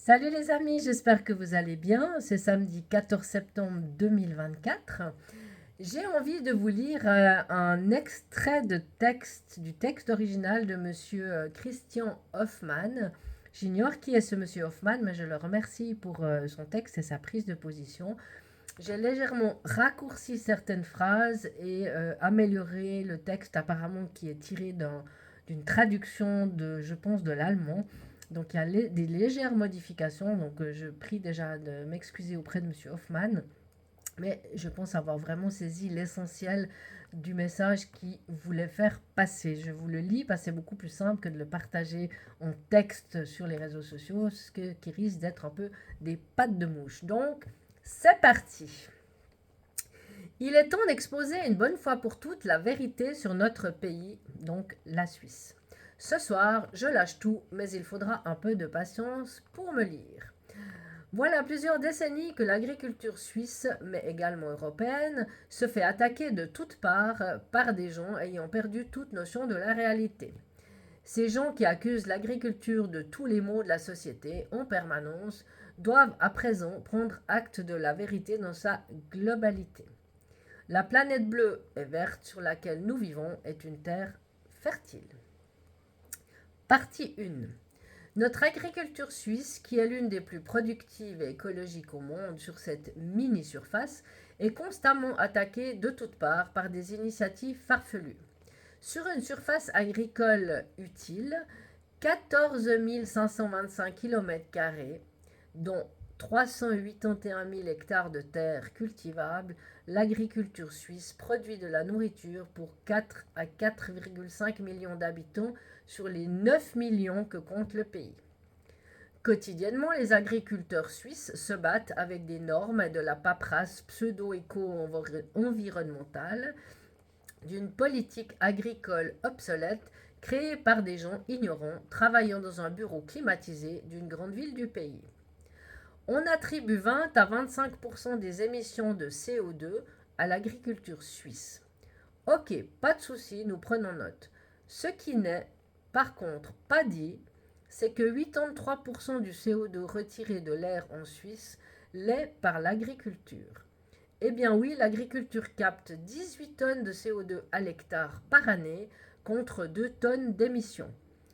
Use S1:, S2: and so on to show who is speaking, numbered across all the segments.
S1: Salut les amis, j'espère que vous allez bien. C'est samedi 14 septembre 2024. J'ai envie de vous lire un extrait de texte du texte original de monsieur Christian Hoffmann. J'ignore qui est ce monsieur Hoffmann, mais je le remercie pour son texte et sa prise de position. J'ai légèrement raccourci certaines phrases et amélioré le texte apparemment qui est tiré d'une traduction de, je pense, de l'allemand. Donc il y a des légères modifications, donc je prie déjà de m'excuser auprès de monsieur Hoffmann, mais je pense avoir vraiment saisi l'essentiel du message qu'il voulait faire passer. Je vous le lis parce que c'est beaucoup plus simple que de le partager en texte sur les réseaux sociaux, qui risque d'être un peu des pattes de mouche. Donc, c'est parti. Il est temps d'exposer une bonne fois pour toutes la vérité sur notre pays, donc la Suisse. Ce soir, je lâche tout, mais il faudra un peu de patience pour me lire. Voilà plusieurs décennies que l'agriculture suisse, mais également européenne, se fait attaquer de toutes parts par des gens ayant perdu toute notion de la réalité. Ces gens qui accusent l'agriculture de tous les maux de la société en permanence doivent à présent prendre acte de la vérité dans sa globalité. La planète bleue et verte sur laquelle nous vivons est une terre fertile. Partie 1. Notre agriculture suisse, qui est l'une des plus productives et écologiques au monde sur cette mini-surface, est constamment attaquée de toutes parts par des initiatives farfelues. Sur une surface agricole utile, 14 525 km², dont 381 000 hectares de terres cultivables, l'agriculture suisse produit de la nourriture pour 4 à 4,5 millions d'habitants sur les 9 millions que compte le pays. Quotidiennement, les agriculteurs suisses se battent avec des normes et de la paperasse pseudo-éco-environnementale, d'une politique agricole obsolète créée par des gens ignorants travaillant dans un bureau climatisé d'une grande ville du pays. On attribue 20 à 25% des émissions de CO2 à l'agriculture suisse. Ok, pas de souci, nous prenons note. Ce qui n'est, par contre, pas dit, c'est que 83% du CO2 retiré de l'air en Suisse l'est par l'agriculture. Eh bien oui, l'agriculture capte 18 tonnes de CO2 à l'hectare par année contre 2 tonnes d'émissions,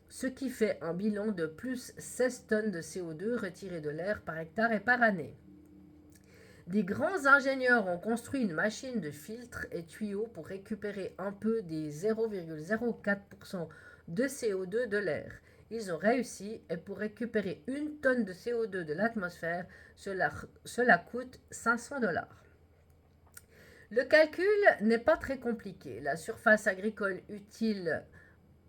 S1: ce qui fait un bilan de plus 16 tonnes de CO2 retirées de l'air par hectare et par année. Des grands ingénieurs ont construit une machine de filtres et tuyaux pour récupérer un peu des 0,04% de CO2 de l'air. Ils ont réussi et pour récupérer 1 tonne de CO2 de l'atmosphère, cela coûte 500 $. Le calcul n'est pas très compliqué. La surface agricole utile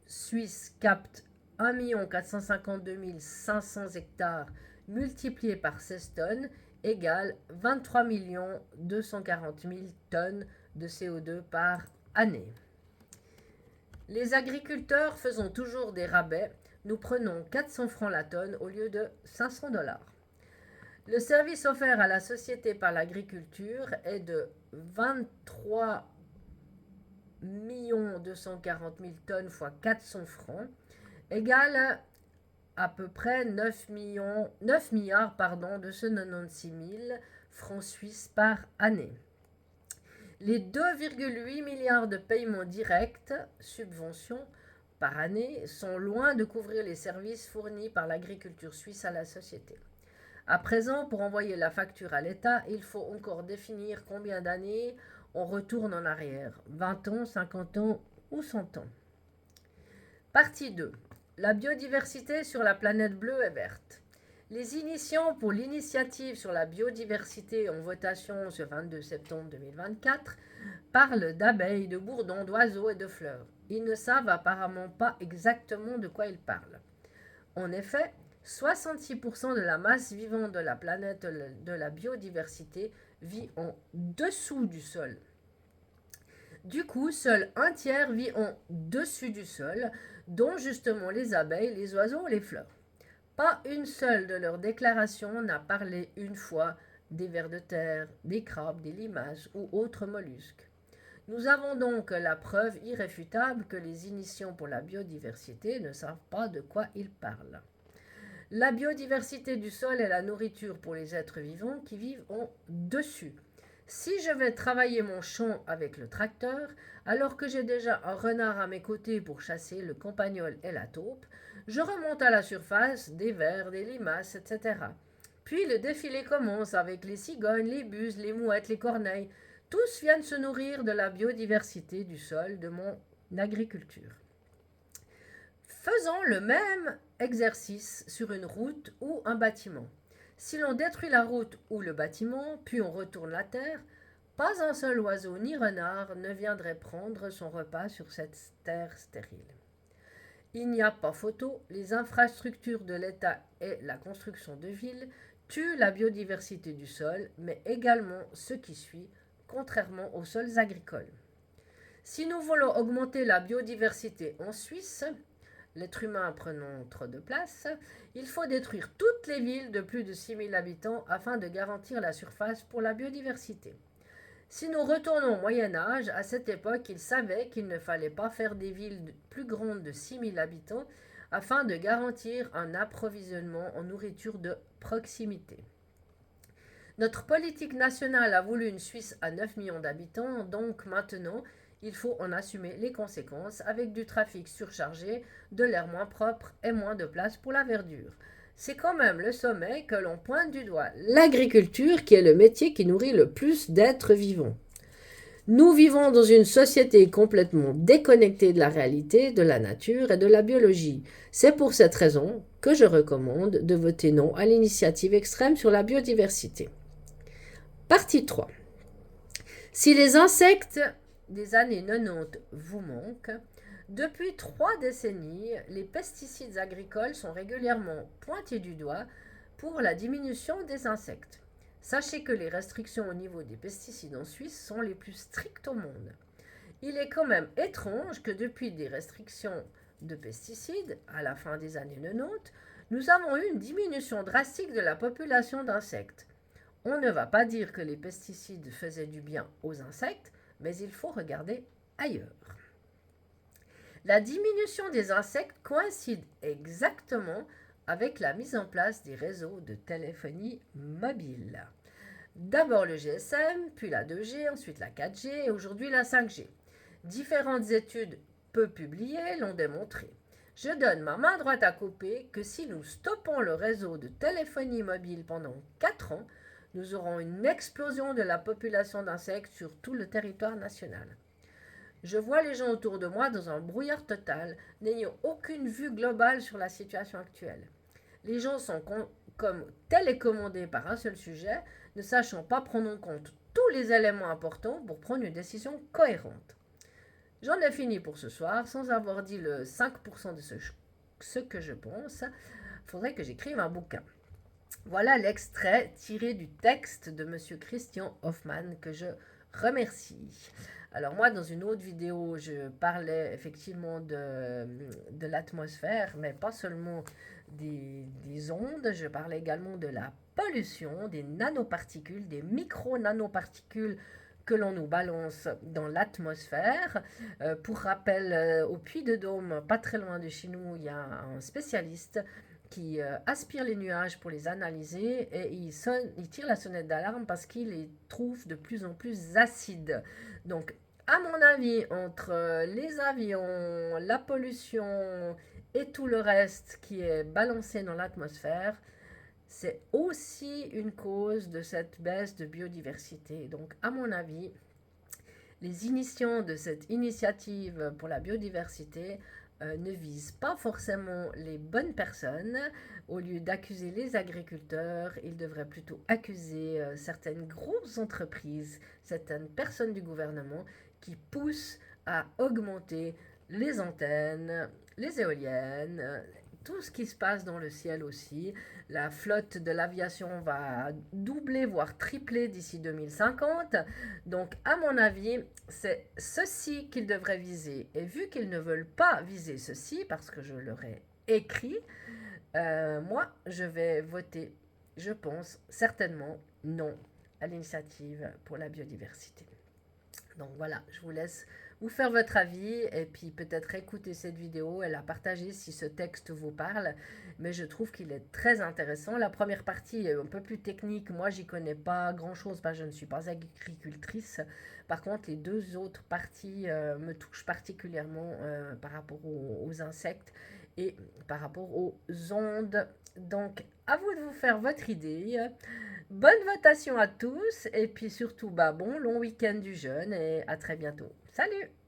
S1: suisse capte 1 452 500 hectares multiplié par 16 tonnes égale 23 240 000 tonnes de CO2 par année. Les agriculteurs faisant toujours des rabais, nous prenons 400 francs la tonne au lieu de 500 $. Le service offert à la société par l'agriculture est de 23 240 000 tonnes fois 400 francs, égale à peu près 9 milliards 296 000 francs suisses par année. Les 2,8 milliards de paiements directs, subventions, par année, sont loin de couvrir les services fournis par l'agriculture suisse à la société. À présent, pour envoyer la facture à l'État, il faut encore définir combien d'années on retourne en arrière, 20 ans, 50 ans ou 100 ans. Partie 2. La biodiversité sur la planète bleue et verte. Les initiants pour l'initiative sur la biodiversité en votation ce 22 septembre 2024 parlent d'abeilles, de bourdons, d'oiseaux et de fleurs. Ils ne savent apparemment pas exactement de quoi ils parlent. En effet, 66% de la masse vivante de la planète de la biodiversité vit en dessous du sol. Du coup, seul un tiers vit en dessus du sol, dont justement les abeilles, les oiseaux et les fleurs. Pas une seule de leurs déclarations n'a parlé une fois des vers de terre, des crabes, des limaces ou autres mollusques. Nous avons donc la preuve irréfutable que les initiants pour la biodiversité ne savent pas de quoi ils parlent. La biodiversité du sol est la nourriture pour les êtres vivants qui vivent en dessus. Si je vais travailler mon champ avec le tracteur, alors que j'ai déjà un renard à mes côtés pour chasser le campagnol et la taupe, je remonte à la surface des vers, des limaces, etc. Puis le défilé commence avec les cigognes, les buses, les mouettes, les corneilles. Tous viennent se nourrir de la biodiversité du sol de mon agriculture. Faisons le même exercice sur une route ou un bâtiment. Si l'on détruit la route ou le bâtiment, puis on retourne la terre, pas un seul oiseau ni renard ne viendrait prendre son repas sur cette terre stérile. Il n'y a pas photo, les infrastructures de l'État et la construction de villes tuent la biodiversité du sol, mais également ce qui suit, contrairement aux sols agricoles. Si nous voulons augmenter la biodiversité en Suisse, l'être humain prenant trop de place, il faut détruire toutes les villes de plus de 6000 habitants afin de garantir la surface pour la biodiversité. Si nous retournons au Moyen-Âge, à cette époque, ils savaient qu'il ne fallait pas faire des villes plus grandes de 6000 habitants afin de garantir un approvisionnement en nourriture de proximité. Notre politique nationale a voulu une Suisse à 9 millions d'habitants, donc maintenant, il faut en assumer les conséquences avec du trafic surchargé, de l'air moins propre et moins de place pour la verdure. C'est quand même le sommet que l'on pointe du doigt. L'agriculture qui est le métier qui nourrit le plus d'êtres vivants. Nous vivons dans une société complètement déconnectée de la réalité, de la nature et de la biologie. C'est pour cette raison que je recommande de voter non à l'initiative extrême sur la biodiversité. Partie 3. Si les insectes des années 90 vous manquent, depuis 3 décennies, les pesticides agricoles sont régulièrement pointés du doigt pour la diminution des insectes. Sachez que les restrictions au niveau des pesticides en Suisse sont les plus strictes au monde. Il est quand même étrange que depuis des restrictions de pesticides à la fin des années 90, nous avons eu une diminution drastique de la population d'insectes. On ne va pas dire que les pesticides faisaient du bien aux insectes, mais il faut regarder ailleurs. La diminution des insectes coïncide exactement avec la mise en place des réseaux de téléphonie mobile. D'abord le GSM, puis la 2G, ensuite la 4G et aujourd'hui la 5G. Différentes études peu publiées l'ont démontré. Je donne ma main droite à couper que si nous stoppons le réseau de téléphonie mobile pendant 4 ans, nous aurons une explosion de la population d'insectes sur tout le territoire national. Je vois les gens autour de moi dans un brouillard total, n'ayant aucune vue globale sur la situation actuelle. Les gens sont comme télécommandés par un seul sujet, ne sachant pas prendre en compte tous les éléments importants pour prendre une décision cohérente. J'en ai fini pour ce soir, sans avoir dit le 5% de ce que je pense. Il faudrait que j'écrive un bouquin. Voilà l'extrait tiré du texte de M. Christian Hoffmann que je remercie. Alors moi, dans une autre vidéo, je parlais effectivement de l'atmosphère, mais pas seulement des ondes, je parlais également de la pollution, des nanoparticules, des micro-nanoparticules que l'on nous balance dans l'atmosphère. Pour rappel, au Puy-de-Dôme, pas très loin de chez nous, il y a un spécialiste qui aspire les nuages pour les analyser et il tire la sonnette d'alarme parce qu'il les trouve de plus en plus acides. Donc, à mon avis, entre les avions, la pollution et tout le reste qui est balancé dans l'atmosphère, c'est aussi une cause de cette baisse de biodiversité. Donc, à mon avis, les initiants de cette initiative pour la biodiversité ne visent pas forcément les bonnes personnes. Au lieu d'accuser les agriculteurs, ils devraient plutôt accuser certaines grosses entreprises, certaines personnes du gouvernement qui poussent à augmenter les antennes, les éoliennes, tout ce qui se passe dans le ciel aussi. La flotte de l'aviation va doubler, voire tripler d'ici 2050. Donc, à mon avis, c'est ceci qu'ils devraient viser. Et vu qu'ils ne veulent pas viser ceci, parce que je leur ai écrit, moi, je vais voter, je pense, certainement non à l'initiative pour la biodiversité. Donc voilà, je vous laisse vous faire votre avis et puis peut-être écouter cette vidéo et la partager si ce texte vous parle. Mais je trouve qu'il est très intéressant. La première partie est un peu plus technique. Moi, j'y connais pas grand-chose parce que je ne suis pas agricultrice. Par contre, les deux autres parties me touchent particulièrement par rapport aux insectes et par rapport aux ondes. Donc, à vous de vous faire votre idée. Bonne votation à tous et puis surtout, bon long week-end du jeûne et à très bientôt. Salut!